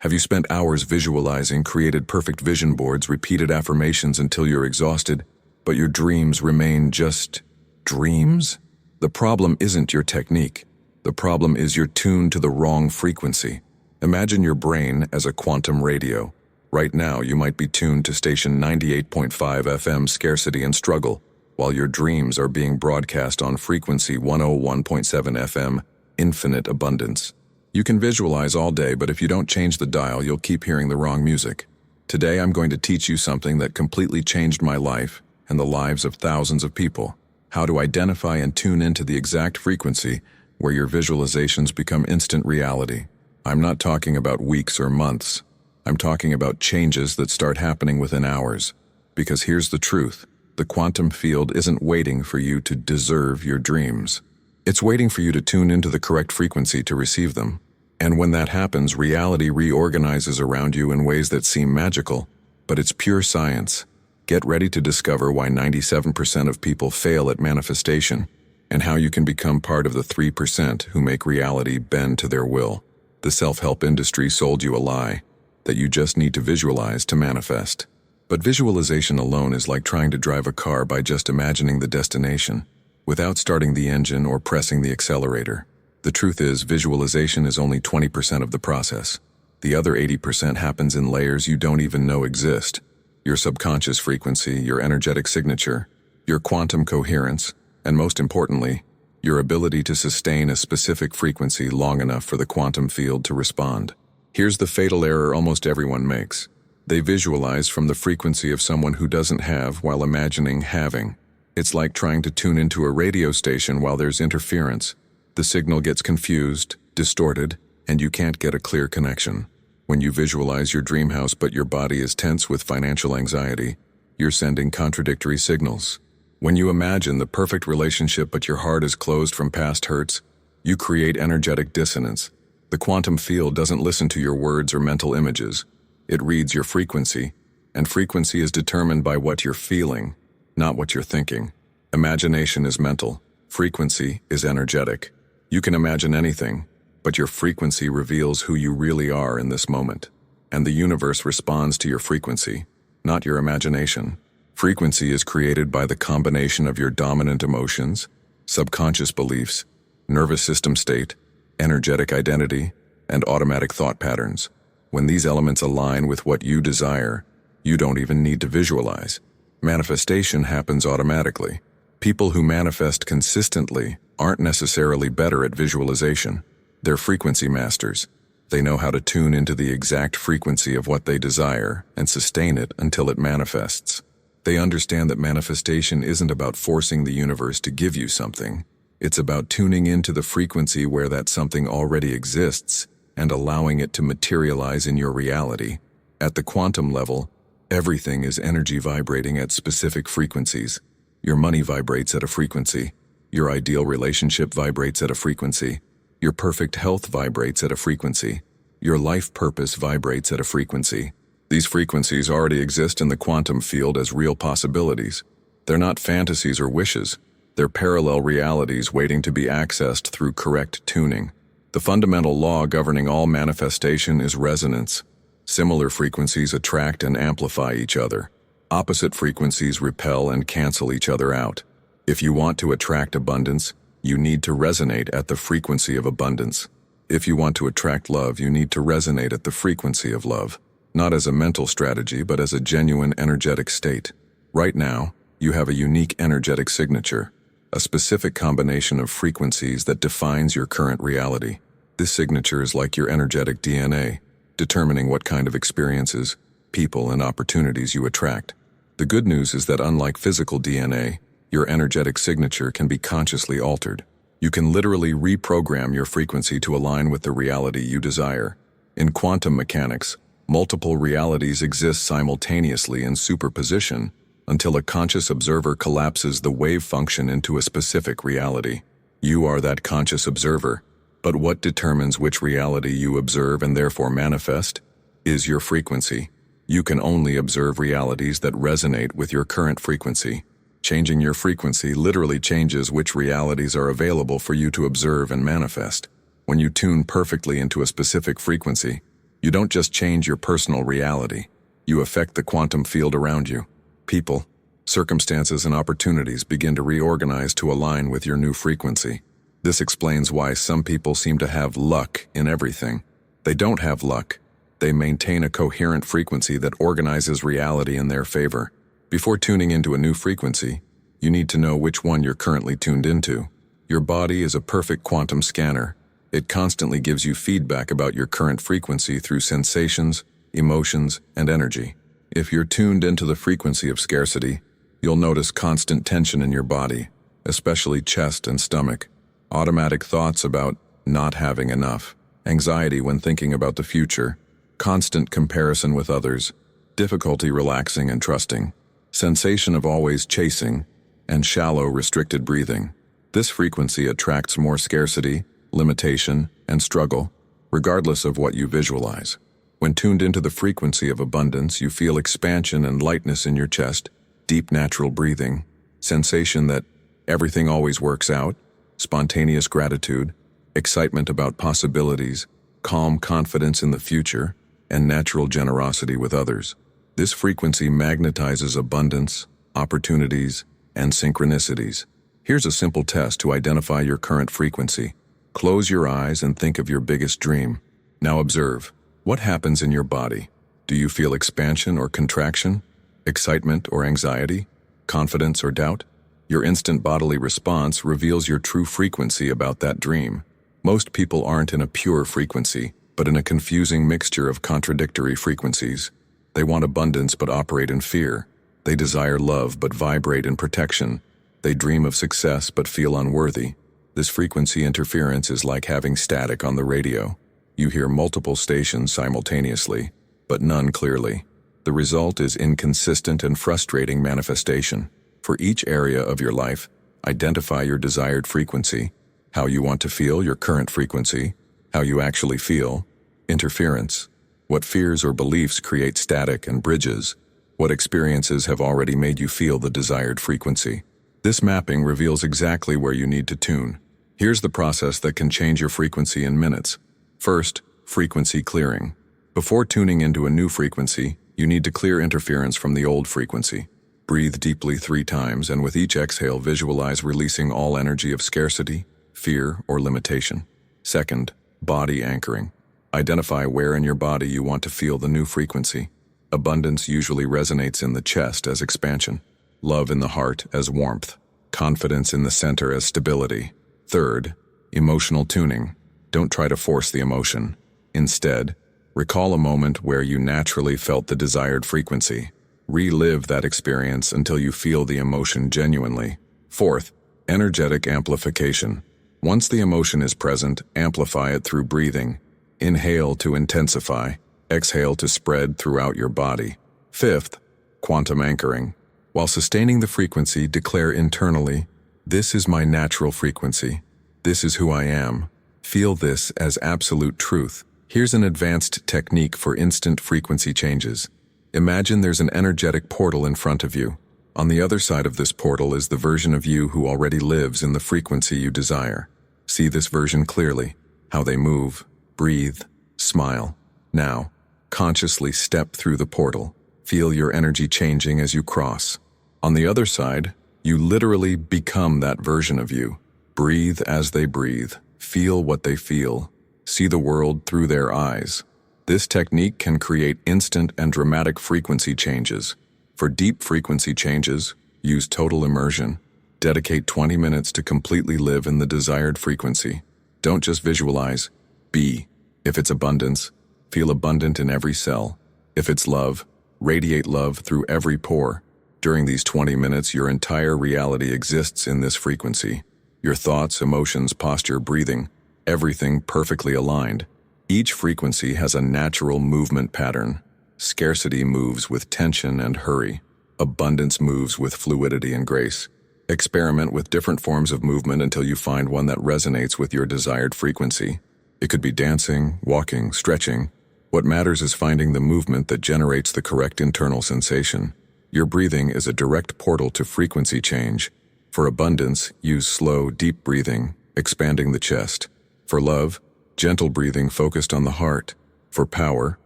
Have you spent hours visualizing, created perfect vision boards, repeated affirmations until you're exhausted, but your dreams remain just dreams? The problem isn't your technique. The problem is you're tuned to the wrong frequency. Imagine your brain as a quantum radio. Right now, you might be tuned to station 98.5 FM Scarcity and Struggle, while your dreams are being broadcast on frequency 101.7 FM Infinite Abundance. You can visualize all day, but if you don't change the dial, you'll keep hearing the wrong music. Today, I'm going to teach you something that completely changed my life and the lives of thousands of people. How to identify and tune into the exact frequency where your visualizations become instant reality. I'm not talking about weeks or months. I'm talking about changes that start happening within hours. Because here's the truth. The quantum field isn't waiting for you to deserve your dreams. It's waiting for you to tune into the correct frequency to receive them. And when that happens, reality reorganizes around you in ways that seem magical, but it's pure science. Get ready to discover why 97% of people fail at manifestation, and how you can become part of the 3% who make reality bend to their will. The self-help industry sold you a lie, that you just need to visualize to manifest. But visualization alone is like trying to drive a car by just imagining the destination, without starting the engine or pressing the accelerator. The truth is, visualization is only 20% of the process. The other 80% happens in layers you don't even know exist. Your subconscious frequency, your energetic signature, your quantum coherence, and most importantly, your ability to sustain a specific frequency long enough for the quantum field to respond. Here's the fatal error almost everyone makes. They visualize from the frequency of someone who doesn't have while imagining having. It's like trying to tune into a radio station while there's interference. The signal gets confused, distorted, and you can't get a clear connection. When you visualize your dream house but your body is tense with financial anxiety, you're sending contradictory signals. When you imagine the perfect relationship but your heart is closed from past hurts, you create energetic dissonance. The quantum field doesn't listen to your words or mental images. It reads your frequency, and frequency is determined by what you're feeling, not what you're thinking. Imagination is mental. Frequency is energetic. You can imagine anything, but your frequency reveals who you really are in this moment. And the universe responds to your frequency, not your imagination. Frequency is created by the combination of your dominant emotions, subconscious beliefs, nervous system state, energetic identity, and automatic thought patterns. When these elements align with what you desire, you don't even need to visualize. Manifestation happens automatically. People who manifest consistently aren't necessarily better at visualization. They're frequency masters. They know how to tune into the exact frequency of what they desire and sustain it until it manifests. They understand that manifestation isn't about forcing the universe to give you something. It's about tuning into the frequency where that something already exists and allowing it to materialize in your reality. At the quantum level, everything is energy vibrating at specific frequencies. Your money vibrates at a frequency. Your ideal relationship vibrates at a frequency. Your perfect health vibrates at a frequency. Your life purpose vibrates at a frequency. These frequencies already exist in the quantum field as real possibilities. They're not fantasies or wishes. They're parallel realities waiting to be accessed through correct tuning. The fundamental law governing all manifestation is resonance. Similar frequencies attract and amplify each other. Opposite frequencies repel and cancel each other out. If you want to attract abundance, you need to resonate at the frequency of abundance. If you want to attract love, you need to resonate at the frequency of love, not as a mental strategy, but as a genuine energetic state. Right now, you have a unique energetic signature, a specific combination of frequencies that defines your current reality. This signature is like your energetic DNA, determining what kind of experiences, people, and opportunities you attract. The good news is that unlike physical DNA, your energetic signature can be consciously altered. You can literally reprogram your frequency to align with the reality you desire. In quantum mechanics, multiple realities exist simultaneously in superposition until a conscious observer collapses the wave function into a specific reality. You are that conscious observer, but what determines which reality you observe and therefore manifest is your frequency. You can only observe realities that resonate with your current frequency. Changing your frequency literally changes which realities are available for you to observe and manifest. When you tune perfectly into a specific frequency, You don't just change your personal reality, you affect the quantum field around you. People, circumstances, and opportunities begin to reorganize to align with your new frequency. This explains why some people seem to have luck in everything. They don't have luck. They maintain a coherent frequency that organizes reality in their favor. Before tuning into a new frequency, you need to know which one you're currently tuned into. Your body is a perfect quantum scanner. It constantly gives you feedback about your current frequency through sensations, emotions, and energy. If you're tuned into the frequency of scarcity, you'll notice constant tension in your body, especially chest and stomach, automatic thoughts about not having enough, anxiety when thinking about the future, constant comparison with others, difficulty relaxing and trusting, sensation of always chasing, and shallow, restricted breathing. This frequency attracts more scarcity, limitation, and struggle, regardless of what you visualize. When tuned into the frequency of abundance, you feel expansion and lightness in your chest, deep natural breathing, sensation that everything always works out, spontaneous gratitude, excitement about possibilities, calm confidence in the future, and natural generosity with others. This frequency magnetizes abundance, opportunities, and synchronicities. Here's a simple test to identify your current frequency. Close your eyes and think of your biggest dream. Now observe. What happens in your body? Do you feel expansion or contraction? Excitement or anxiety? Confidence or doubt? Your instant bodily response reveals your true frequency about that dream. Most people aren't in a pure frequency, but in a confusing mixture of contradictory frequencies. They want abundance but operate in fear. They desire love but vibrate in protection. They dream of success but feel unworthy. This frequency interference is like having static on the radio. You hear multiple stations simultaneously, but none clearly. The result is inconsistent and frustrating manifestation. For each area of your life, identify your desired frequency, how you want to feel your current frequency, how you actually feel, interference, what fears or beliefs create static and bridges, what experiences have already made you feel the desired frequency. This mapping reveals exactly where you need to tune. Here's the process that can change your frequency in minutes. First, frequency clearing. Before tuning into a new frequency, you need to clear interference from the old frequency. Breathe deeply 3 times, and with each exhale, visualize releasing all energy of scarcity, fear, or limitation. Second, body anchoring. Identify where in your body you want to feel the new frequency. Abundance usually resonates in the chest as expansion, love in the heart as warmth, confidence in the center as stability. Third, emotional tuning. Don't try to force the emotion. Instead, recall a moment where you naturally felt the desired frequency. Relive that experience until you feel the emotion genuinely. Fourth, energetic amplification. Once the emotion is present, amplify it through breathing. Inhale to intensify, exhale to spread throughout your body. Fifth, quantum anchoring. While sustaining the frequency, declare internally, "This is my natural frequency. This is who I am." Feel this as absolute truth. Here's an advanced technique for instant frequency changes. Imagine there's an energetic portal in front of you. On the other side of this portal is the version of you who already lives in the frequency you desire. See this version clearly, how they move, breathe, smile. Now, consciously step through the portal. Feel your energy changing as you cross. On the other side, you literally become that version of you. Breathe as they breathe. Feel what they feel. See the world through their eyes. This technique can create instant and dramatic frequency changes. For deep frequency changes, use total immersion. Dedicate 20 minutes to completely live in the desired frequency. Don't just visualize, be. If it's abundance, feel abundant in every cell. If it's love, radiate love through every pore. During these 20 minutes, your entire reality exists in this frequency. Your thoughts, emotions, posture, breathing, everything perfectly aligned. Each frequency has a natural movement pattern. Scarcity moves with tension and hurry. Abundance moves with fluidity and grace. Experiment with different forms of movement until you find one that resonates with your desired frequency. It could be dancing, walking, stretching. What matters is finding the movement that generates the correct internal sensation. Your breathing is a direct portal to frequency change. For abundance, use slow, deep breathing, expanding the chest. For love, gentle breathing focused on the heart. For power,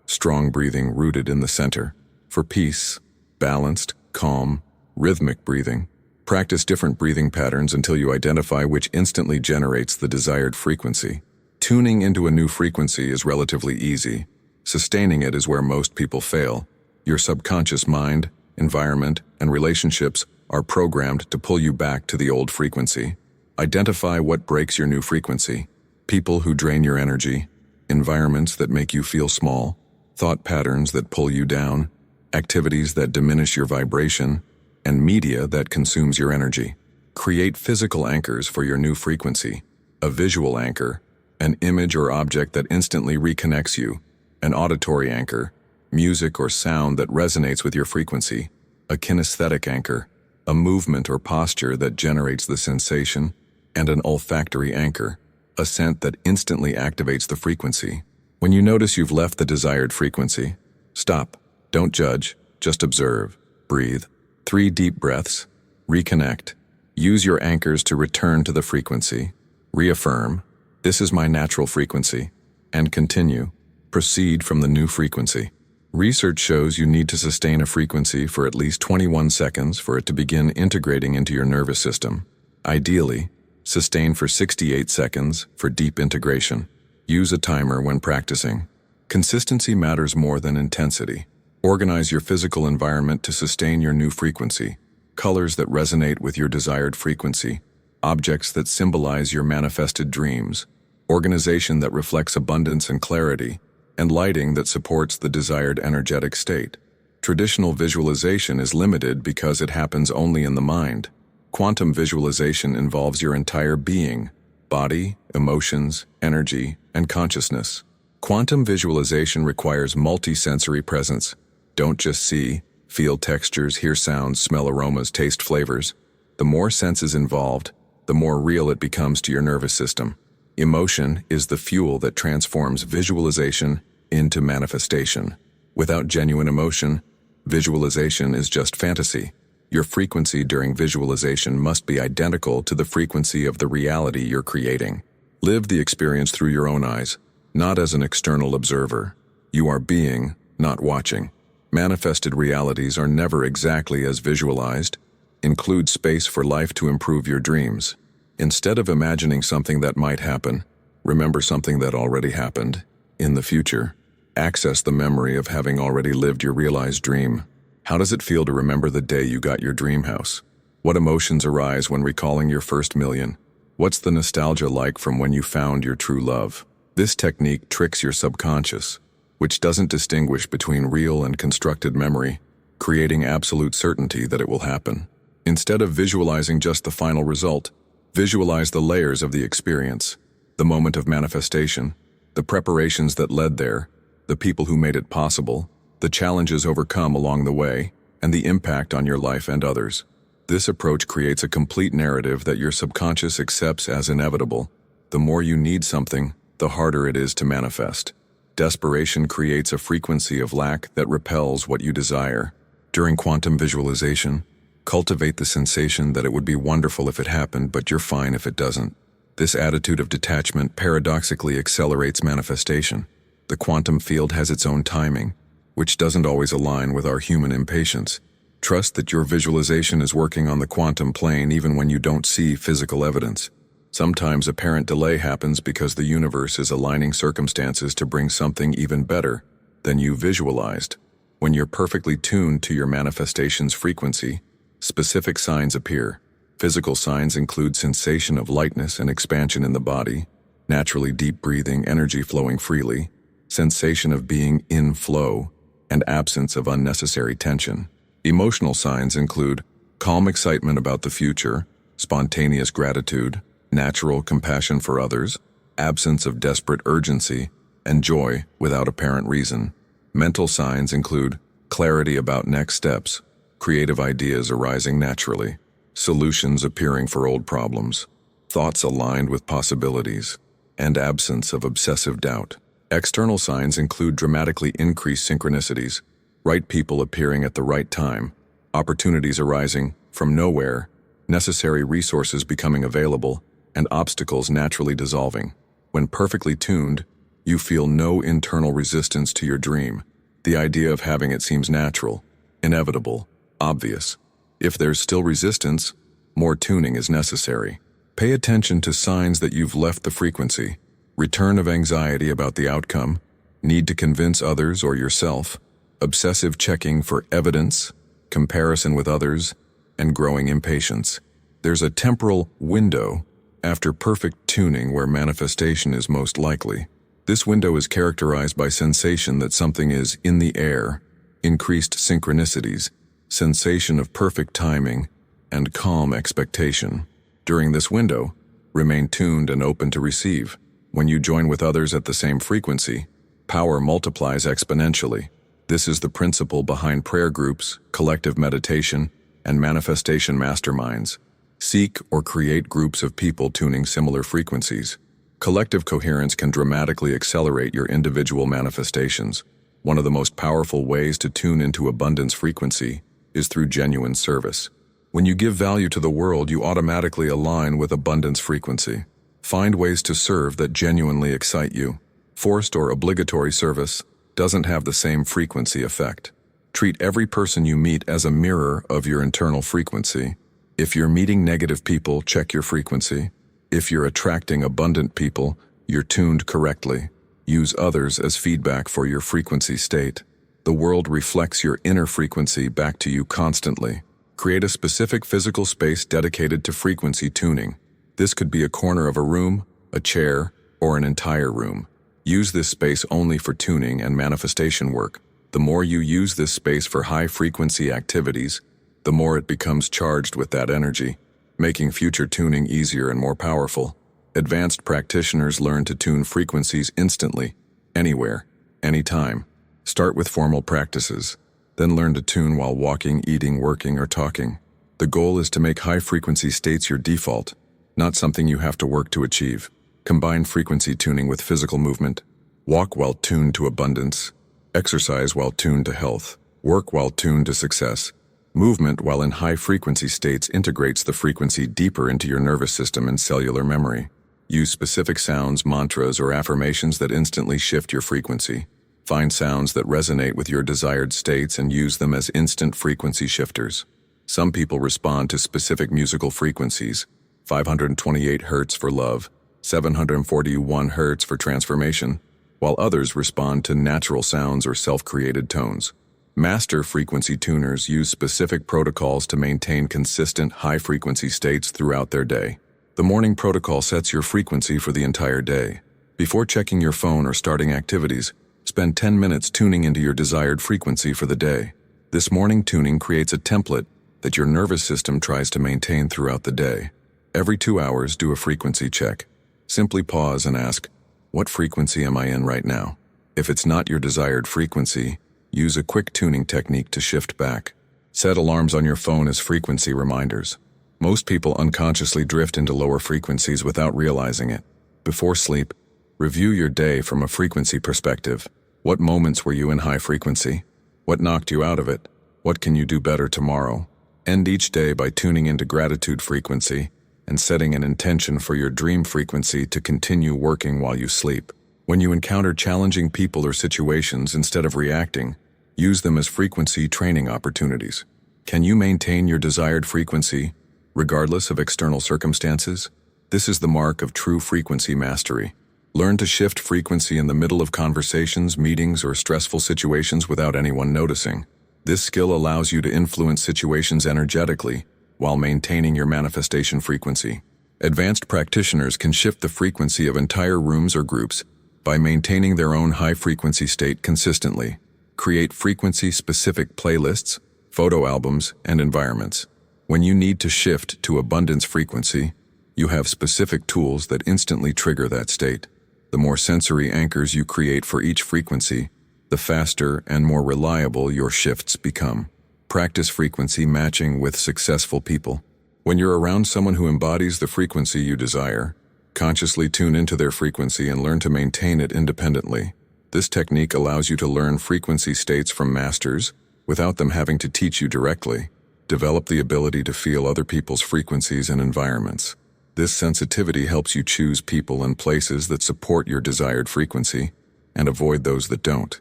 strong breathing rooted in the center. For peace, balanced, calm, rhythmic breathing. Practice different breathing patterns until you identify which instantly generates the desired frequency. Tuning into a new frequency is relatively easy. Sustaining it is where most people fail. Your subconscious mind, environment, and relationships are programmed to pull you back to the old frequency. Identify what breaks your new frequency. People who drain your energy, environments that make you feel small, thought patterns that pull you down, activities that diminish your vibration, and media that consumes your energy. Create physical anchors for your new frequency. A visual anchor, an image or object that instantly reconnects you. An auditory anchor, music or sound that resonates with your frequency. A kinesthetic anchor, a movement or posture that generates the sensation. And an olfactory anchor, a scent that instantly activates the frequency. When you notice you've left the desired frequency, stop. Don't judge, just observe. Breathe. 3 deep breaths. Reconnect. Use your anchors to return to the frequency. Reaffirm, this is my natural frequency. And continue. Proceed from the new frequency. Research shows you need to sustain a frequency for at least 21 seconds for it to begin integrating into your nervous system. Ideally, sustain for 68 seconds for deep integration. Use a timer when practicing. Consistency matters more than intensity. Organize your physical environment to sustain your new frequency. Colors that resonate with your desired frequency. Objects that symbolize your manifested dreams. Organization that reflects abundance and clarity. And lighting that supports the desired energetic state. Traditional visualization is limited because it happens only in the mind. Quantum visualization involves your entire being, body, emotions, energy, and consciousness. Quantum visualization requires multi-sensory presence. Don't just see, feel textures, hear sounds, smell aromas, taste flavors. The more senses involved, the more real it becomes to your nervous system. Emotion is the fuel that transforms visualization into manifestation. Without genuine emotion, visualization is just fantasy. Your frequency during visualization must be identical to the frequency of the reality you're creating. Live the experience through your own eyes, not as an external observer. You are being, not watching. Manifested realities are never exactly as visualized. Include space for life to improve your dreams. Instead of imagining something that might happen, remember something that already happened. In the future, access the memory of having already lived your realized dream. How does it feel to remember the day you got your dream house? What emotions arise when recalling your first million? What's the nostalgia like from when you found your true love? This technique tricks your subconscious, which doesn't distinguish between real and constructed memory, creating absolute certainty that it will happen. Instead of visualizing just the final result, visualize the layers of the experience, the moment of manifestation, the preparations that led there, the people who made it possible, the challenges overcome along the way, and the impact on your life and others. This approach creates a complete narrative that your subconscious accepts as inevitable. The more you need something, the harder it is to manifest. Desperation creates a frequency of lack that repels what you desire. During quantum visualization, cultivate the sensation that it would be wonderful if it happened, but you're fine if it doesn't. This attitude of detachment paradoxically accelerates manifestation. The quantum field has its own timing, which doesn't always align with our human impatience. Trust that your visualization is working on the quantum plane even when you don't see physical evidence. Sometimes apparent delay happens because the universe is aligning circumstances to bring something even better than you visualized. When you're perfectly tuned to your manifestation's frequency, specific signs appear. Physical signs include sensation of lightness and expansion in the body, naturally deep breathing, energy flowing freely, sensation of being in flow, and absence of unnecessary tension. Emotional signs include calm excitement about the future, spontaneous gratitude, natural compassion for others, absence of desperate urgency, and joy without apparent reason. Mental signs include clarity about next steps, creative ideas arising naturally, solutions appearing for old problems, thoughts aligned with possibilities, and absence of obsessive doubt. External signs include dramatically increased synchronicities, right people appearing at the right time, opportunities arising from nowhere, necessary resources becoming available, and obstacles naturally dissolving. When perfectly tuned, You feel no internal resistance to your dream. The idea of having it seems natural, inevitable, obvious. If there's still resistance, more tuning is necessary. Pay attention to signs that you've left the frequency. Return of anxiety about the outcome, need to convince others or yourself, obsessive checking for evidence, comparison with others, and growing impatience. There's a temporal window after perfect tuning where manifestation is most likely. This window is characterized by sensation that something is in the air, increased synchronicities, sensation of perfect timing, and calm expectation. During this window, remain tuned and open to receive. When you join with others at the same frequency, power multiplies exponentially. This is the principle behind prayer groups, collective meditation, and manifestation masterminds. Seek or create groups of people tuning similar frequencies. Collective coherence can dramatically accelerate your individual manifestations. One of the most powerful ways to tune into abundance frequency is through genuine service. When you give value to the world, you automatically align with abundance frequency. Find ways to serve that genuinely excite you. Forced or obligatory service doesn't have the same frequency effect. Treat every person you meet as a mirror of your internal frequency. If you're meeting negative people, check your frequency. If you're attracting abundant people, you're tuned correctly. Use others as feedback for your frequency state. The world reflects your inner frequency back to you constantly. Create a specific physical space dedicated to frequency tuning. This could be a corner of a room, a chair, or an entire room. Use this space only for tuning and manifestation work. The more you use this space for high-frequency activities, the more it becomes charged with that energy, making future tuning easier and more powerful. Advanced practitioners learn to tune frequencies instantly, anywhere, anytime. Start with formal practices, then learn to tune while walking, eating, working, or talking. The goal is to make high-frequency states your default, not something you have to work to achieve. Combine frequency tuning with physical movement. Walk while tuned to abundance. Exercise while tuned to health. Work while tuned to success. Movement while in high-frequency states integrates the frequency deeper into your nervous system and cellular memory. Use specific sounds, mantras, or affirmations that instantly shift your frequency. Find sounds that resonate with your desired states and use them as instant frequency shifters. Some people respond to specific musical frequencies, 528 Hz for love, 741 Hz for transformation, while others respond to natural sounds or self-created tones. Master frequency tuners use specific protocols to maintain consistent high-frequency states throughout their day. The morning protocol sets your frequency for the entire day. Before checking your phone or starting activities, spend 10 minutes tuning into your desired frequency for the day. This morning tuning creates a template that your nervous system tries to maintain throughout the day. Every 2 hours, do a frequency check. Simply pause and ask, what frequency am I in right now? If it's not your desired frequency, use a quick tuning technique to shift back. Set alarms on your phone as frequency reminders. Most people unconsciously drift into lower frequencies without realizing it. Before sleep, review your day from a frequency perspective. What moments were you in high frequency? What knocked you out of it? What can you do better tomorrow? End each day by tuning into gratitude frequency and setting an intention for your dream frequency to continue working while you sleep. When you encounter challenging people or situations, instead of reacting, use them as frequency training opportunities. Can you maintain your desired frequency, regardless of external circumstances? This is the mark of true frequency mastery. Learn to shift frequency in the middle of conversations, meetings, or stressful situations without anyone noticing. This skill allows you to influence situations energetically while maintaining your manifestation frequency. Advanced practitioners can shift the frequency of entire rooms or groups by maintaining their own high-frequency state consistently. Create frequency-specific playlists, photo albums, and environments. When you need to shift to abundance frequency, you have specific tools that instantly trigger that state. The more sensory anchors you create for each frequency, the faster and more reliable your shifts become. Practice frequency matching with successful people. When you're around someone who embodies the frequency you desire, consciously tune into their frequency and learn to maintain it independently. This technique allows you to learn frequency states from masters without them having to teach you directly. Develop the ability to feel other people's frequencies and environments. This sensitivity helps you choose people and places that support your desired frequency and avoid those that don't.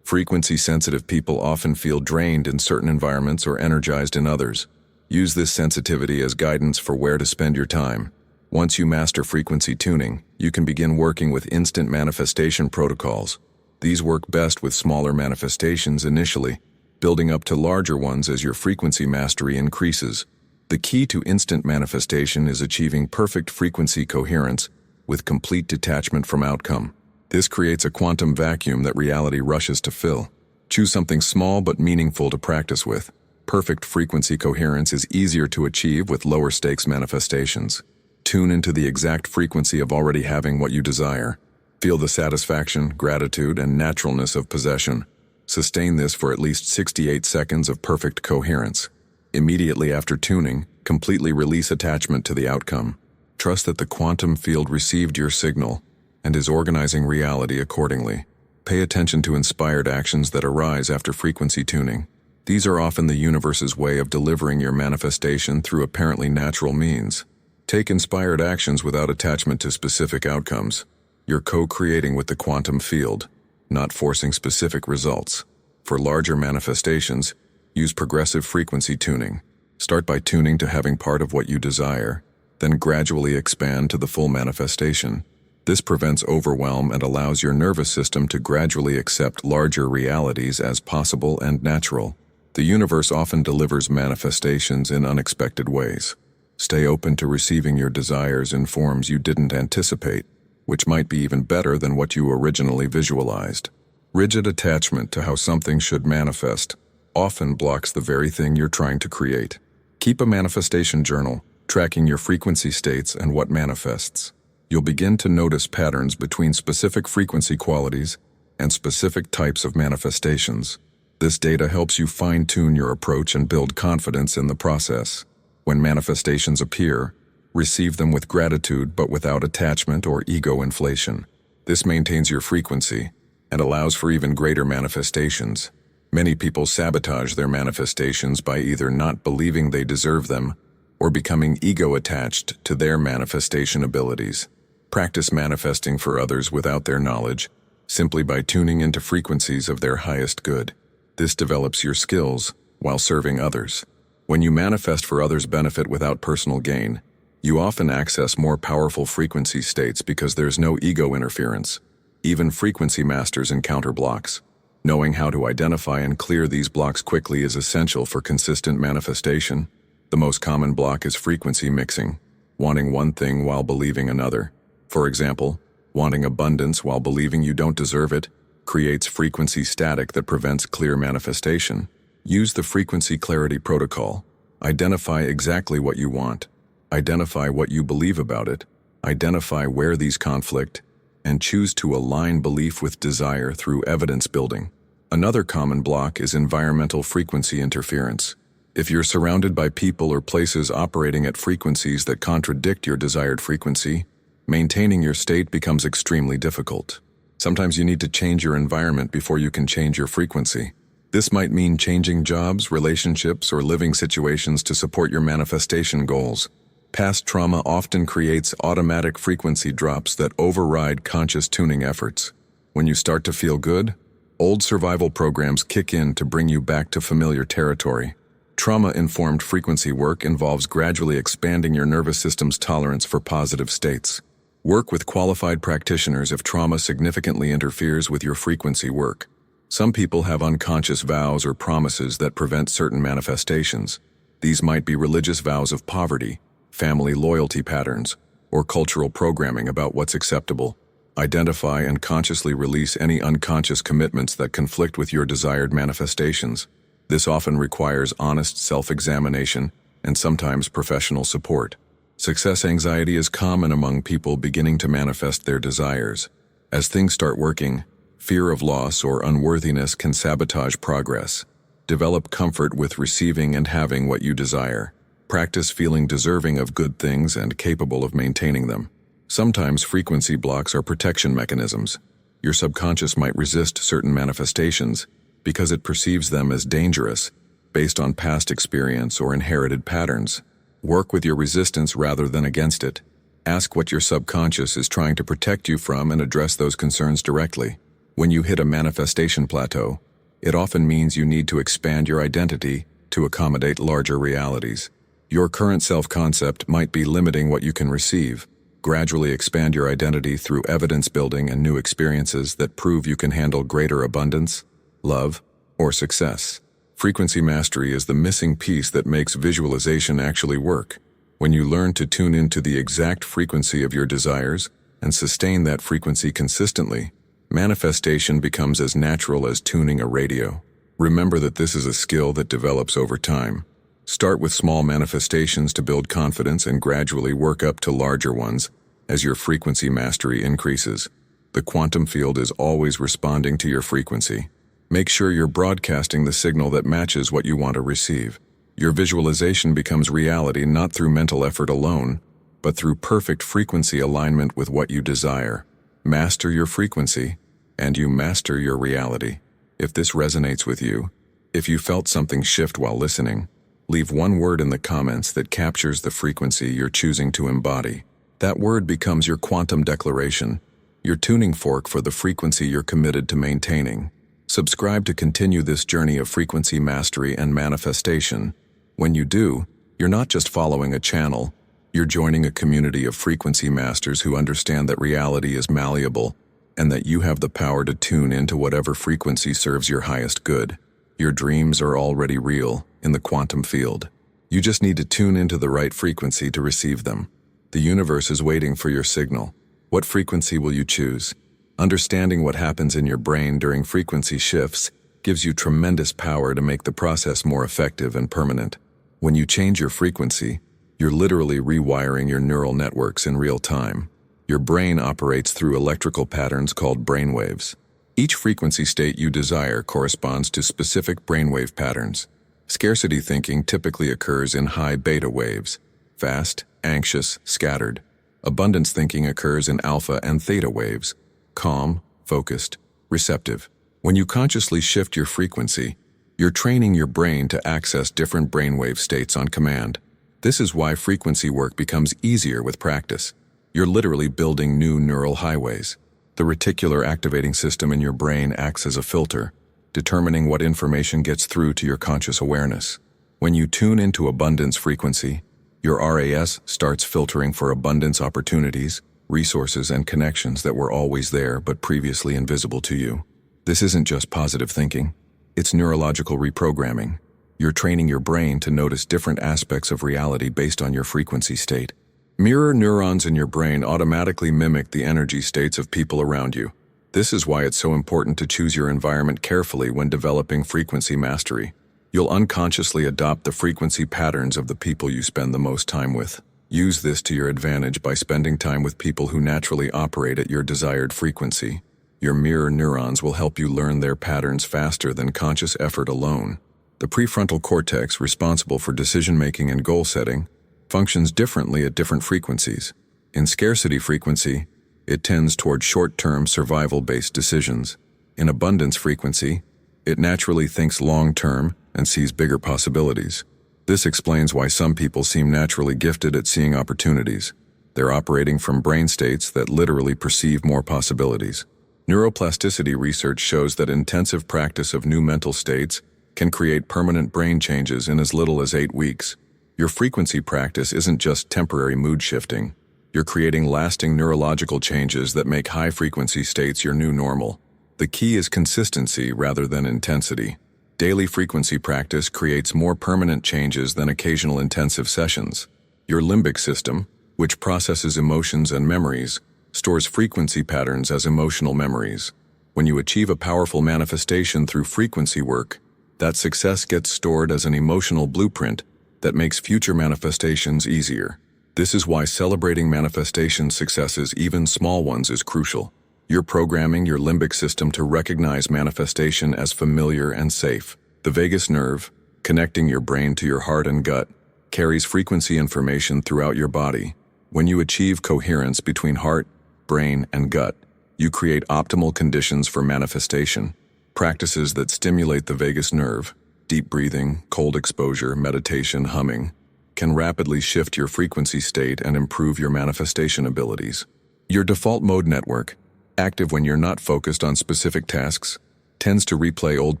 Frequency-sensitive people often feel drained in certain environments or energized in others. Use this sensitivity as guidance for where to spend your time. Once you master frequency tuning, you can begin working with instant manifestation protocols. These work best with smaller manifestations initially, building up to larger ones as your frequency mastery increases. The key to instant manifestation is achieving perfect frequency coherence with complete detachment from outcome. This creates a quantum vacuum that reality rushes to fill. Choose something small but meaningful to practice with. Perfect frequency coherence is easier to achieve with lower stakes manifestations. Tune into the exact frequency of already having what you desire. Feel the satisfaction, gratitude, and naturalness of possession. Sustain this for at least 68 seconds of perfect coherence. Immediately after tuning, completely release attachment to the outcome. Trust that the quantum field received your signal and is organizing reality accordingly. Pay attention to inspired actions that arise after frequency tuning. These are often the universe's way of delivering your manifestation through apparently natural means. Take inspired actions without attachment to specific outcomes. You're co-creating with the quantum field, not forcing specific results. For larger manifestations, use progressive frequency tuning. Start by tuning to having part of what you desire, then gradually expand to the full manifestation. This prevents overwhelm and allows your nervous system to gradually accept larger realities as possible and natural. The universe often delivers manifestations in unexpected ways. Stay open to receiving your desires in forms you didn't anticipate, which might be even better than what you originally visualized. Rigid attachment to how something should manifest often blocks the very thing you're trying to create. Keep a manifestation journal, tracking your frequency states and what manifests. You'll begin to notice patterns between specific frequency qualities and specific types of manifestations. This data helps you fine-tune your approach and build confidence in the process. When manifestations appear, receive them with gratitude but without attachment or ego inflation. This maintains your frequency and allows for even greater manifestations. Many people sabotage their manifestations by either not believing they deserve them or becoming ego-attached to their manifestation abilities. Practice manifesting for others without their knowledge, simply by tuning into frequencies of their highest good. This develops your skills while serving others. When you manifest for others' benefit without personal gain, you often access more powerful frequency states because there's no ego interference. Even frequency masters encounter blocks. Knowing how to identify and clear these blocks quickly is essential for consistent manifestation. The most common block is frequency mixing, wanting one thing while believing another. For example, wanting abundance while believing you don't deserve it creates frequency static that prevents clear manifestation. Use the frequency clarity protocol. Identify exactly what you want. Identify what you believe about it. Identify where these conflict, and choose to align belief with desire through evidence building. Another common block is environmental frequency interference. If you're surrounded by people or places operating at frequencies that contradict your desired frequency, maintaining your state becomes extremely difficult. Sometimes you need to change your environment before you can change your frequency. This might mean changing jobs, relationships, or living situations to support your manifestation goals. Past trauma often creates automatic frequency drops that override conscious tuning efforts. When you start to feel good, old survival programs kick in to bring you back to familiar territory. Trauma-informed frequency work involves gradually expanding your nervous system's tolerance for positive states. Work with qualified practitioners if trauma significantly interferes with your frequency work. Some people have unconscious vows or promises that prevent certain manifestations. These might be religious vows of poverty, family loyalty patterns, or cultural programming about what's acceptable. Identify and consciously release any unconscious commitments that conflict with your desired manifestations. This often requires honest self-examination and sometimes professional support. Success anxiety is common among people beginning to manifest their desires. As things start working, fear of loss or unworthiness can sabotage progress. Develop comfort with receiving and having what you desire. Practice feeling deserving of good things and capable of maintaining them. Sometimes frequency blocks are protection mechanisms. Your subconscious might resist certain manifestations because it perceives them as dangerous, based on past experience or inherited patterns. Work with your resistance rather than against it. Ask what your subconscious is trying to protect you from and address those concerns directly. When you hit a manifestation plateau, it often means you need to expand your identity to accommodate larger realities. Your current self-concept might be limiting what you can receive. Gradually expand your identity through evidence building and new experiences that prove you can handle greater abundance, love, or success. Frequency mastery is the missing piece that makes visualization actually work. When you learn to tune into the exact frequency of your desires and sustain that frequency consistently, manifestation becomes as natural as tuning a radio. Remember that this is a skill that develops over time. Start with small manifestations to build confidence and gradually work up to larger ones as your frequency mastery increases. The quantum field is always responding to your frequency. Make sure you're broadcasting the signal that matches what you want to receive. Your visualization becomes reality not through mental effort alone, but through perfect frequency alignment with what you desire. Master your frequency, and you master your reality. If this resonates with you, if you felt something shift while listening, leave one word in the comments that captures the frequency you're choosing to embody. That word becomes your quantum declaration, your tuning fork for the frequency you're committed to maintaining. Subscribe to continue this journey of frequency mastery and manifestation. When you do, you're not just following a channel, you're joining a community of frequency masters who understand that reality is malleable and that you have the power to tune into whatever frequency serves your highest good. Your dreams are already real in the quantum field. You just need to tune into the right frequency to receive them. The universe is waiting for your signal. What frequency will you choose? Understanding what happens in your brain during frequency shifts gives you tremendous power to make the process more effective and permanent. When you change your frequency, you're literally rewiring your neural networks in real time. Your brain operates through electrical patterns called brainwaves. Each frequency state you desire corresponds to specific brainwave patterns. Scarcity thinking typically occurs in high beta waves, fast, anxious, scattered. Abundance thinking occurs in alpha and theta waves, calm, focused, receptive. When you consciously shift your frequency, you're training your brain to access different brainwave states on command. This is why frequency work becomes easier with practice. You're literally building new neural highways. The reticular activating system in your brain acts as a filter, determining what information gets through to your conscious awareness. When you tune into abundance frequency, your RAS starts filtering for abundance opportunities, resources, and connections that were always there but previously invisible to you. This isn't just positive thinking. It's neurological reprogramming. You're training your brain to notice different aspects of reality based on your frequency state. Mirror neurons in your brain automatically mimic the energy states of people around you. This is why it's so important to choose your environment carefully when developing frequency mastery. You'll unconsciously adopt the frequency patterns of the people you spend the most time with. Use this to your advantage by spending time with people who naturally operate at your desired frequency. Your mirror neurons will help you learn their patterns faster than conscious effort alone. The prefrontal cortex, responsible for decision-making and goal setting, functions differently at different frequencies. In scarcity frequency, it tends toward short-term survival-based decisions. In abundance frequency, it naturally thinks long-term and sees bigger possibilities. This explains why some people seem naturally gifted at seeing opportunities. They're operating from brain states that literally perceive more possibilities. Neuroplasticity research shows that intensive practice of new mental states can create permanent brain changes in as little as 8 weeks. Your frequency practice isn't just temporary mood shifting. You're creating lasting neurological changes that make high-frequency states your new normal. The key is consistency rather than intensity. Daily frequency practice creates more permanent changes than occasional intensive sessions. Your limbic system, which processes emotions and memories, stores frequency patterns as emotional memories. When you achieve a powerful manifestation through frequency work, that success gets stored as an emotional blueprint that makes future manifestations easier. This is why celebrating manifestation successes, even small ones, is crucial. You're programming your limbic system to recognize manifestation as familiar and safe. The vagus nerve, connecting your brain to your heart and gut, carries frequency information throughout your body. When you achieve coherence between heart, brain, and gut, you create optimal conditions for manifestation. Practices that stimulate the vagus nerve, deep breathing, cold exposure, meditation, humming, can rapidly shift your frequency state and improve your manifestation abilities. Your default mode network, active when you're not focused on specific tasks, tends to replay old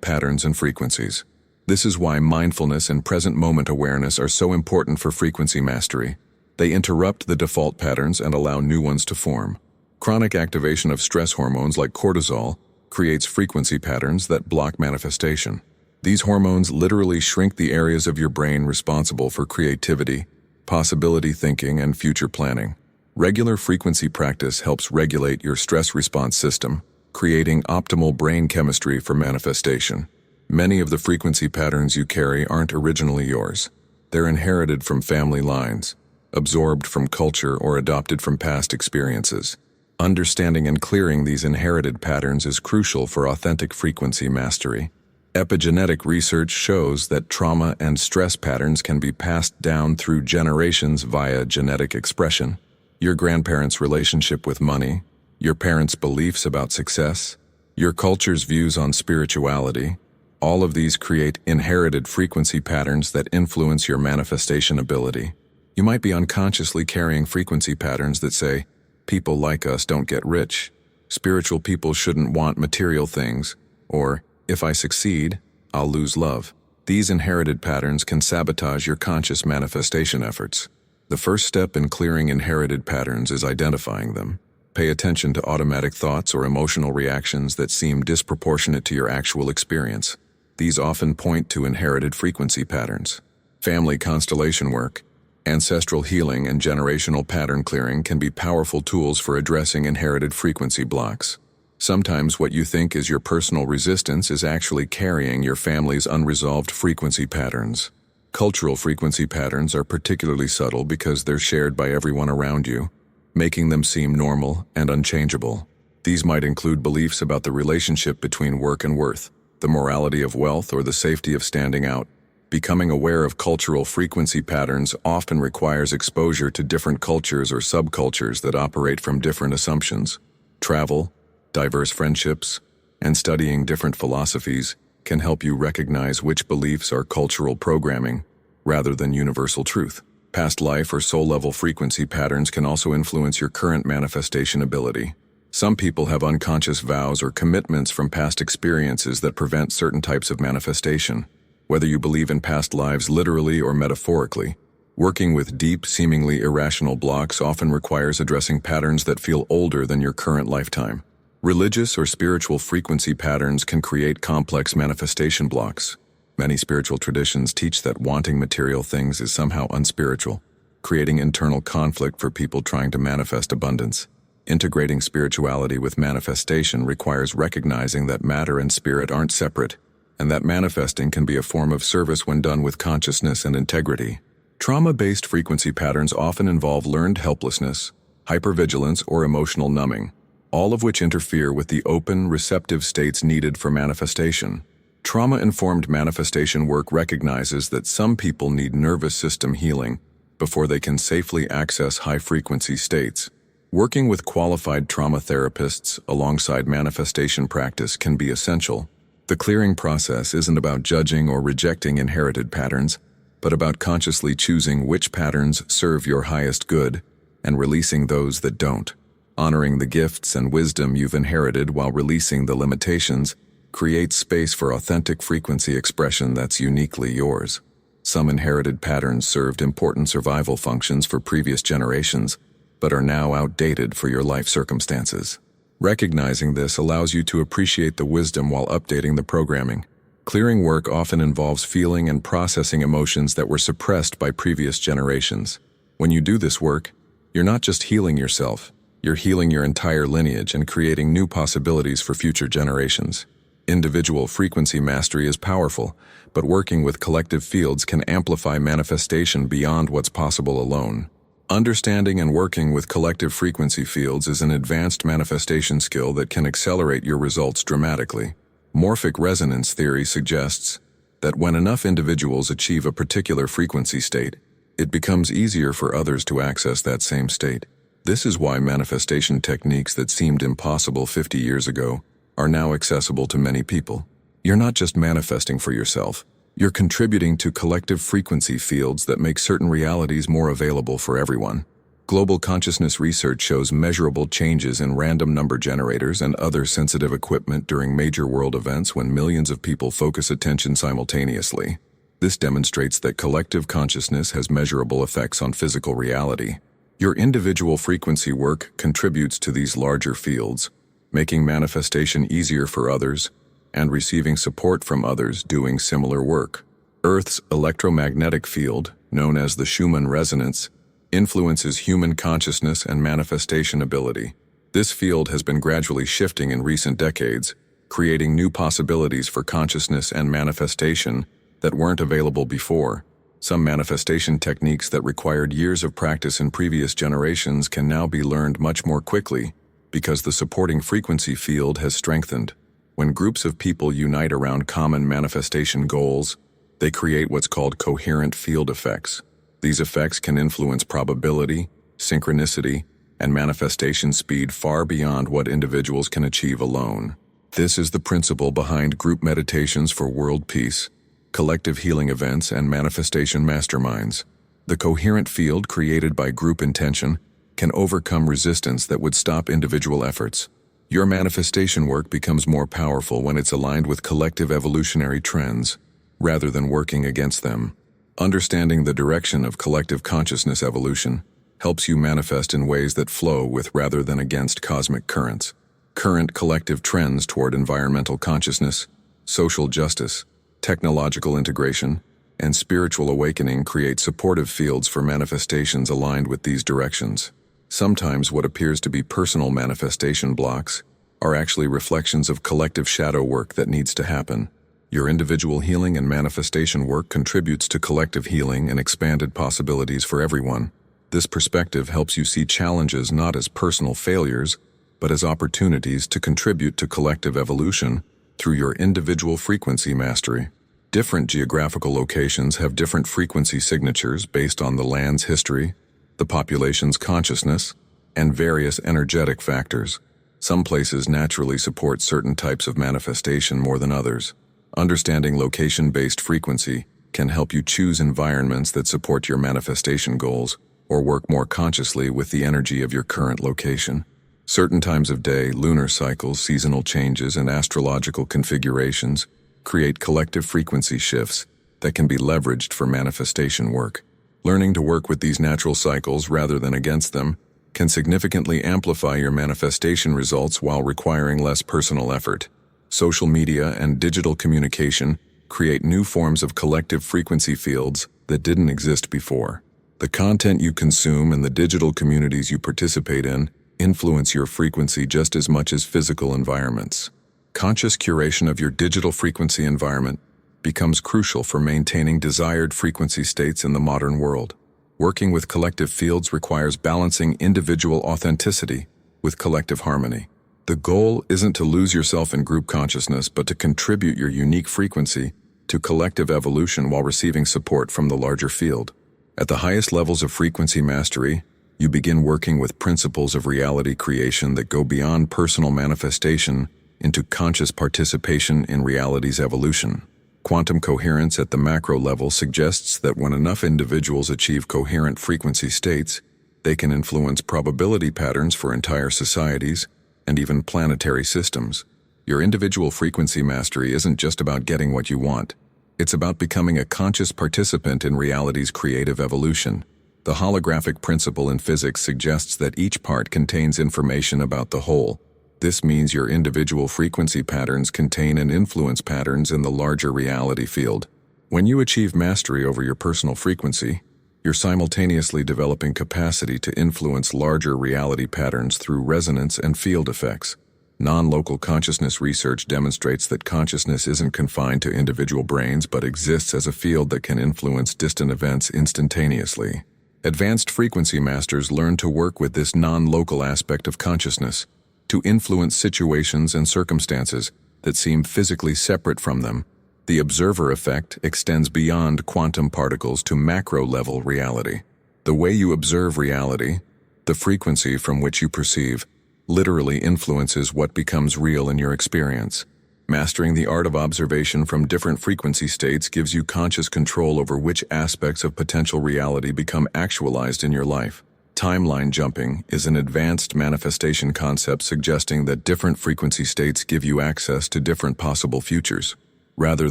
patterns and frequencies. This is why mindfulness and present moment awareness are so important for frequency mastery. They interrupt the default patterns and allow new ones to form. Chronic activation of stress hormones like cortisol creates frequency patterns that block manifestation. These hormones literally shrink the areas of your brain responsible for creativity, possibility thinking, and future planning. Regular frequency practice helps regulate your stress response system, creating optimal brain chemistry for manifestation. Many of the frequency patterns you carry aren't originally yours. They're inherited from family lines, absorbed from culture, or adopted from past experiences. Understanding and clearing these inherited patterns is crucial for authentic frequency mastery. Epigenetic research shows that trauma and stress patterns can be passed down through generations via genetic expression. Your grandparents' relationship with money, your parents' beliefs about success, your culture's views on spirituality, all of these create inherited frequency patterns that influence your manifestation ability. You might be unconsciously carrying frequency patterns that say, "People like us don't get rich," "Spiritual people shouldn't want material things," or "If I succeed, I'll lose love." These inherited patterns can sabotage your conscious manifestation efforts. The first step in clearing inherited patterns is identifying them. Pay attention to automatic thoughts or emotional reactions that seem disproportionate to your actual experience. These often point to inherited frequency patterns. Family constellation work, ancestral healing, and generational pattern clearing can be powerful tools for addressing inherited frequency blocks. Sometimes what you think is your personal resistance is actually carrying your family's unresolved frequency patterns. Cultural frequency patterns are particularly subtle because they're shared by everyone around you, making them seem normal and unchangeable. These might include beliefs about the relationship between work and worth, the morality of wealth, or the safety of standing out. Becoming aware of cultural frequency patterns often requires exposure to different cultures or subcultures that operate from different assumptions. Travel, diverse friendships, and studying different philosophies can help you recognize which beliefs are cultural programming rather than universal truth. Past life or soul-level frequency patterns can also influence your current manifestation ability. Some people have unconscious vows or commitments from past experiences that prevent certain types of manifestation. Whether you believe in past lives literally or metaphorically, working with deep, seemingly irrational blocks often requires addressing patterns that feel older than your current lifetime. Religious or spiritual frequency patterns can create complex manifestation blocks. Many spiritual traditions teach that wanting material things is somehow unspiritual, creating internal conflict for people trying to manifest abundance. Integrating spirituality with manifestation requires recognizing that matter and spirit aren't separate, and that manifesting can be a form of service when done with consciousness and integrity. Trauma-based frequency patterns often involve learned helplessness, hypervigilance, or emotional numbing, all of which interfere with the open, receptive states needed for manifestation. Trauma-informed manifestation work recognizes that some people need nervous system healing before they can safely access high-frequency states. Working with qualified trauma therapists alongside manifestation practice can be essential. The clearing process isn't about judging or rejecting inherited patterns, but about consciously choosing which patterns serve your highest good and releasing those that don't. Honoring the gifts and wisdom you've inherited while releasing the limitations creates space for authentic frequency expression that's uniquely yours. Some inherited patterns served important survival functions for previous generations, but are now outdated for your life circumstances. Recognizing this allows you to appreciate the wisdom while updating the programming. Clearing work often involves feeling and processing emotions that were suppressed by previous generations. When you do this work, you're not just healing yourself, you're healing your entire lineage and creating new possibilities for future generations. Individual frequency mastery is powerful, but working with collective fields can amplify manifestation beyond what's possible alone. Understanding and working with collective frequency fields is an advanced manifestation skill that can accelerate your results dramatically. Morphic resonance theory suggests that when enough individuals achieve a particular frequency state, it becomes easier for others to access that same state. This is why manifestation techniques that seemed impossible 50 years ago are now accessible to many people. You're not just manifesting for yourself, You're contributing to collective frequency fields that make certain realities more available for everyone. Global consciousness research shows measurable changes in random number generators and other sensitive equipment during major world events when millions of people focus attention simultaneously. This demonstrates that collective consciousness has measurable effects on physical reality. Your individual frequency work contributes to these larger fields, making manifestation easier for others and receiving support from others doing similar work. Earth's electromagnetic field, known as the Schumann resonance, influences human consciousness and manifestation ability. This field has been gradually shifting in recent decades, creating new possibilities for consciousness and manifestation that weren't available before. Some manifestation techniques that required years of practice in previous generations can now be learned much more quickly because the supporting frequency field has strengthened. When groups of people unite around common manifestation goals, they create what's called coherent field effects. These effects can influence probability, synchronicity, and manifestation speed far beyond what individuals can achieve alone. This is the principle behind group meditations for world peace, collective healing events, and manifestation masterminds. The coherent field created by group intention can overcome resistance that would stop individual efforts. Your manifestation work becomes more powerful when it's aligned with collective evolutionary trends, rather than working against them. Understanding the direction of collective consciousness evolution helps you manifest in ways that flow with rather than against cosmic currents. Current collective trends toward environmental consciousness, social justice, technological integration, and spiritual awakening create supportive fields for manifestations aligned with these directions. Sometimes what appears to be personal manifestation blocks are actually reflections of collective shadow work that needs to happen. Your individual healing and manifestation work contributes to collective healing and expanded possibilities for everyone. This perspective helps you see challenges not as personal failures, but as opportunities to contribute to collective evolution through your individual frequency mastery. Different geographical locations have different frequency signatures based on the land's history, the population's consciousness, and various energetic factors. Some places naturally support certain types of manifestation more than others. Understanding location-based frequency can help you choose environments that support your manifestation goals or work more consciously with the energy of your current location. Certain times of day, lunar cycles, seasonal changes, and astrological configurations create collective frequency shifts that can be leveraged for manifestation work. Learning to work with these natural cycles rather than against them can significantly amplify your manifestation results while requiring less personal effort. Social media and digital communication create new forms of collective frequency fields that didn't exist before. The content you consume and the digital communities you participate in influence your frequency just as much as physical environments. Conscious curation of your digital frequency environment becomes crucial for maintaining desired frequency states in the modern world. Working with collective fields requires balancing individual authenticity with collective harmony. The goal isn't to lose yourself in group consciousness, but to contribute your unique frequency to collective evolution while receiving support from the larger field. At the highest levels of frequency mastery, you begin working with principles of reality creation that go beyond personal manifestation into conscious participation in reality's evolution. Quantum coherence at the macro level suggests that when enough individuals achieve coherent frequency states, they can influence probability patterns for entire societies and even planetary systems. Your individual frequency mastery isn't just about getting what you want. It's about becoming a conscious participant in reality's creative evolution. The holographic principle in physics suggests that each part contains information about the whole. This means your individual frequency patterns contain and influence patterns in the larger reality field. When you achieve mastery over your personal frequency, you're simultaneously developing capacity to influence larger reality patterns through resonance and field effects. Non-local consciousness research demonstrates that consciousness isn't confined to individual brains but exists as a field that can influence distant events instantaneously. Advanced frequency masters learn to work with this non-local aspect of consciousness to influence situations and circumstances that seem physically separate from them. The observer effect extends beyond quantum particles to macro-level reality. The way you observe reality, the frequency from which you perceive, literally influences what becomes real in your experience. Mastering the art of observation from different frequency states gives you conscious control over which aspects of potential reality become actualized in your life. Timeline jumping is an advanced manifestation concept suggesting that different frequency states give you access to different possible futures. Rather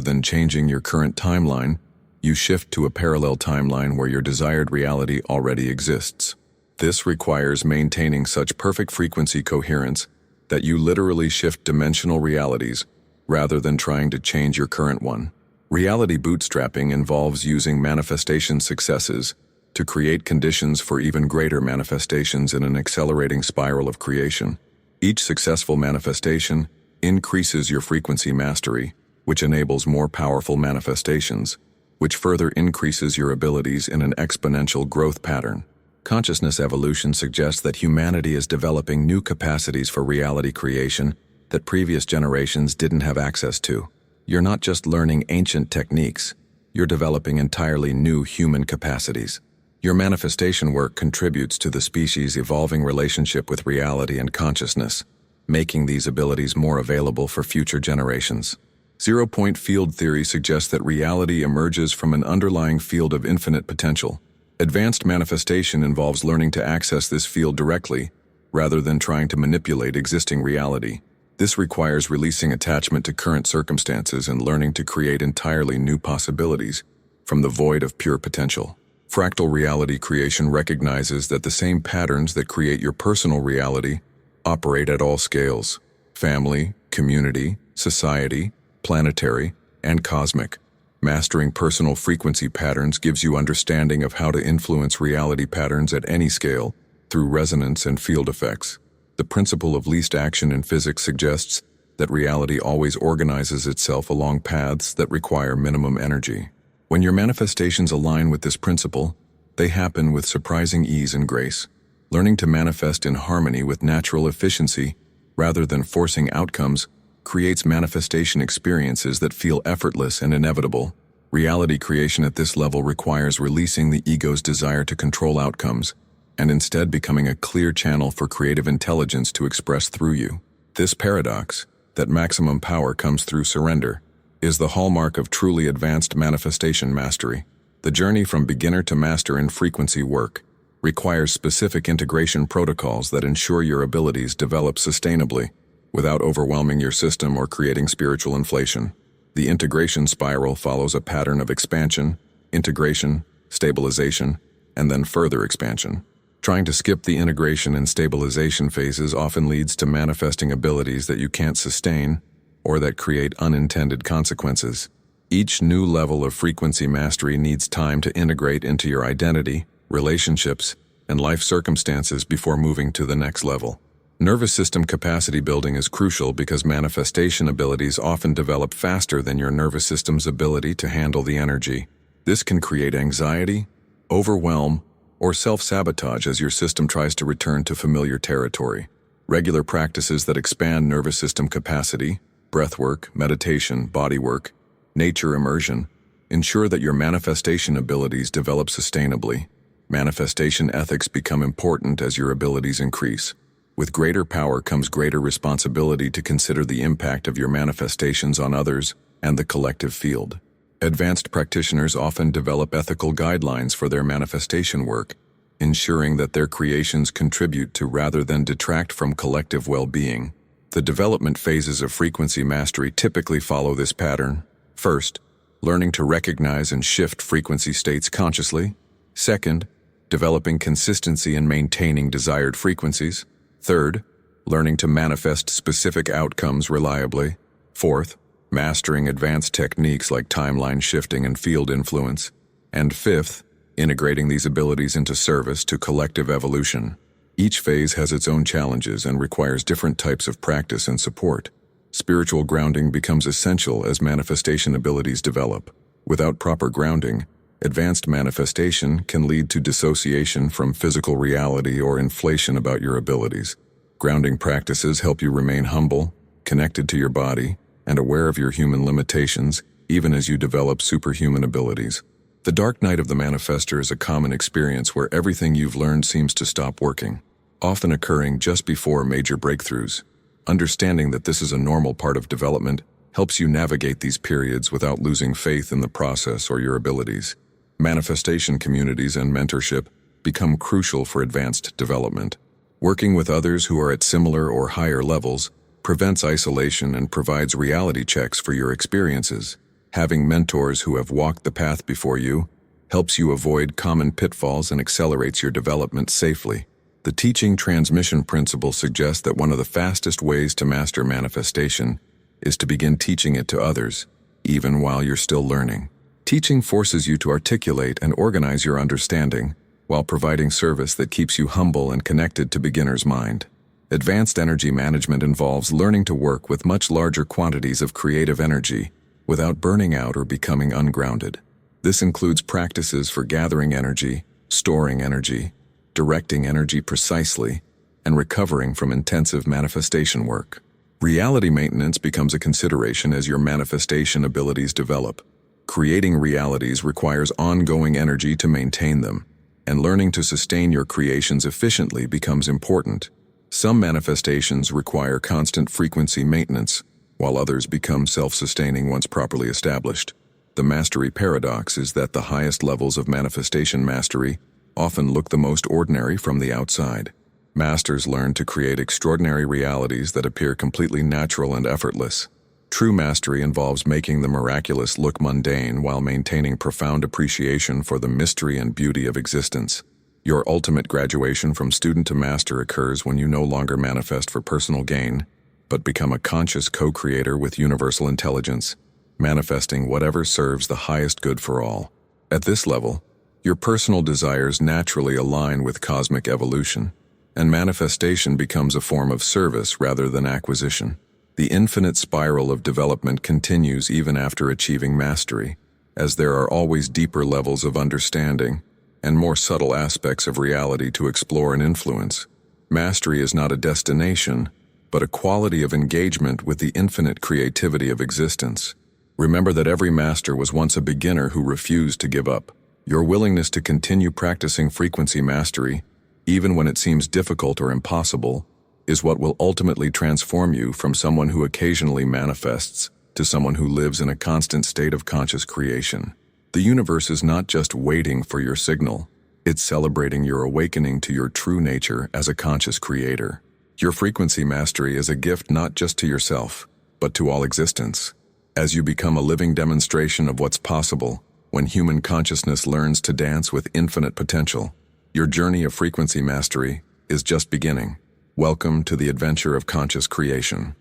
than changing your current timeline, you shift to a parallel timeline where your desired reality already exists. This requires maintaining such perfect frequency coherence that you literally shift dimensional realities rather than trying to change your current one. Reality bootstrapping involves using manifestation successes to create conditions for even greater manifestations in an accelerating spiral of creation. Each successful manifestation increases your frequency mastery, which enables more powerful manifestations, which further increases your abilities in an exponential growth pattern. Consciousness evolution suggests that humanity is developing new capacities for reality creation that previous generations didn't have access to. You're not just learning ancient techniques, you're developing entirely new human capacities. Your manifestation work contributes to the species' evolving relationship with reality and consciousness, making these abilities more available for future generations. Zero-point field theory suggests that reality emerges from an underlying field of infinite potential. Advanced manifestation involves learning to access this field directly, rather than trying to manipulate existing reality. This requires releasing attachment to current circumstances and learning to create entirely new possibilities from the void of pure potential. Fractal reality creation recognizes that the same patterns that create your personal reality operate at all scales: family, community, society, planetary, and cosmic. Mastering personal frequency patterns gives you understanding of how to influence reality patterns at any scale through resonance and field effects. The principle of least action in physics suggests that reality always organizes itself along paths that require minimum energy. When your manifestations align with this principle, they happen with surprising ease and grace. Learning to manifest in harmony with natural efficiency, rather than forcing outcomes, creates manifestation experiences that feel effortless and inevitable. Reality creation at this level requires releasing the ego's desire to control outcomes, and instead becoming a clear channel for creative intelligence to express through you. This paradox, that maximum power comes through surrender, is the hallmark of truly advanced manifestation mastery. The journey from beginner to master in frequency work requires specific integration protocols that ensure your abilities develop sustainably without overwhelming your system or creating spiritual inflation. The integration spiral follows a pattern of expansion, integration, stabilization, and then further expansion. Trying to skip the integration and stabilization phases often leads to manifesting abilities that you can't sustain or that create unintended consequences. Each new level of frequency mastery needs time to integrate into your identity, relationships, and life circumstances before moving to the next level. Nervous system capacity building is crucial because manifestation abilities often develop faster than your nervous system's ability to handle the energy. This can create anxiety, overwhelm, or self-sabotage as your system tries to return to familiar territory. Regular practices that expand nervous system capacity, breathwork, meditation, bodywork, nature immersion, ensure that your manifestation abilities develop sustainably. Manifestation ethics become important as your abilities increase. With greater power comes greater responsibility to consider the impact of your manifestations on others and the collective field. Advanced practitioners often develop ethical guidelines for their manifestation work, ensuring that their creations contribute to rather than detract from collective well-being. The development phases of frequency mastery typically follow this pattern. First, learning to recognize and shift frequency states consciously. Second, developing consistency and maintaining desired frequencies. Third, learning to manifest specific outcomes reliably. Fourth, mastering advanced techniques like timeline shifting and field influence. And fifth, integrating these abilities into service to collective evolution. Each phase has its own challenges and requires different types of practice and support. Spiritual grounding becomes essential as manifestation abilities develop. Without proper grounding, advanced manifestation can lead to dissociation from physical reality or inflation about your abilities. Grounding practices help you remain humble, connected to your body, and aware of your human limitations, even as you develop superhuman abilities. The dark night of the manifester is a common experience where everything you've learned seems to stop working, often occurring just before major breakthroughs. Understanding that this is a normal part of development helps you navigate these periods without losing faith in the process or your abilities. Manifestation communities and mentorship become crucial for advanced development. Working with others who are at similar or higher levels prevents isolation and provides reality checks for your experiences. Having mentors who have walked the path before you helps you avoid common pitfalls and accelerates your development safely. The teaching transmission principle suggests that one of the fastest ways to master manifestation is to begin teaching it to others, even while you're still learning. Teaching forces you to articulate and organize your understanding, while providing service that keeps you humble and connected to beginner's mind. Advanced energy management involves learning to work with much larger quantities of creative energy without burning out or becoming ungrounded. This includes practices for gathering energy, storing energy, directing energy precisely, and recovering from intensive manifestation work. Reality maintenance becomes a consideration as your manifestation abilities develop. Creating realities requires ongoing energy to maintain them, and learning to sustain your creations efficiently becomes important. Some manifestations require constant frequency maintenance, while others become self-sustaining once properly established. The mastery paradox is that the highest levels of manifestation mastery often look the most ordinary from the outside. Masters learn to create extraordinary realities that appear completely natural and effortless. True mastery involves making the miraculous look mundane while maintaining profound appreciation for the mystery and beauty of existence. Your ultimate graduation from student to master occurs when you no longer manifest for personal gain, but become a conscious co-creator with universal intelligence, manifesting whatever serves the highest good for all. At this level, your personal desires naturally align with cosmic evolution, and manifestation becomes a form of service rather than acquisition. The infinite spiral of development continues even after achieving mastery, as there are always deeper levels of understanding and more subtle aspects of reality to explore and influence. Mastery is not a destination, but a quality of engagement with the infinite creativity of existence. Remember that every master was once a beginner who refused to give up. Your willingness to continue practicing frequency mastery, even when it seems difficult or impossible, is what will ultimately transform you from someone who occasionally manifests to someone who lives in a constant state of conscious creation. The universe is not just waiting for your signal, it's celebrating your awakening to your true nature as a conscious creator. Your frequency mastery is a gift not just to yourself, but to all existence. As you become a living demonstration of what's possible when human consciousness learns to dance with infinite potential, your journey of frequency mastery is just beginning. Welcome to the adventure of conscious creation.